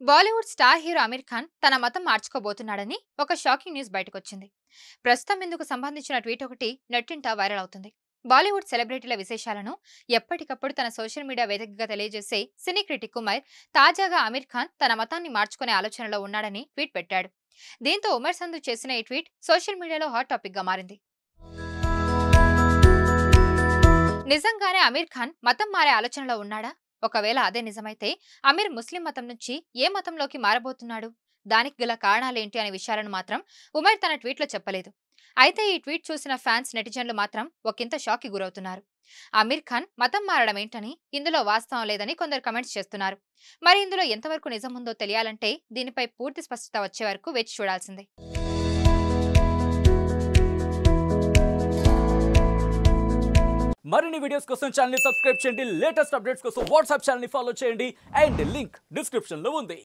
Bollywood star hero Aamir Khan తన మతం మార్చుకోబోతున్నాడని ఒక షాకింగ్ న్యూస్ బయటకొచ్చింది. ప్రస్తుతం ఇందుకు సంబంధించిన ట్వీట్ ఒకటి నెట్టింట వైరల్ అవుతుంది. బాలీవుడ్ సెలబ్రిటీల విశేషాలను ఎప్పటికప్పుడు తన సోషల్ మీడియా వేదికగా తెలియజేసే సినీ క్రిటిక్ ఉమైర్ తాజాగా అమీర్ ఖాన్ తన మతాన్ని మార్చుకునే ఆలోచనలో ఉన్నాడని ట్వీట్ పెట్టాడు. దీంతో ఉమైర్ సంధు చేసిన ఈ ట్వీట్ సోషల్ మీడియాలో హాట్ టాపిక్ గా మారింది. నిజంగానే అమీర్ ఖాన్ మతం మారే ఆలోచనలో ఉన్నాడా? ఒకవేళ అదే నిజమైతే అమీర్ ముస్లిం మతం నుంచి ఏ మతంలోకి మారబోతున్నాడు? దానికి గల కారణాలేంటి అనే విషయాలను మాత్రం ఉమైర్ తన ట్వీట్లో చెప్పలేదు. అయితే ఈ ట్వీట్ చూసిన ఫ్యాన్స్ నెటిజన్లు మాత్రం ఒకంత షాక్ కి గురవుతున్నారు. అమీర్ ఖాన్ మతం మారడం ఏంటని, ఇందులో వాస్తవం లేదని కొందరు కమెంట్స్ చేస్తున్నారు. మరి ఇందులో ఎంతవరకు నిజం ఉందో తెలియాలంటే దీనిపై పూర్తి స్పష్టత వచ్చే వరకు వేచి చూడాల్సిందే. మరిన్ని వీడియోస్ కోసం ఛానల్ ని సబ్స్క్రైబ్ చేయండి. లేటెస్ట్ అప్డేట్స్ కోసం వాట్సాప్ ఛానల్ ని ఫాలో చేయండి. అండ్ లింక్ డిస్క్రిప్షన్ లో ఉంది.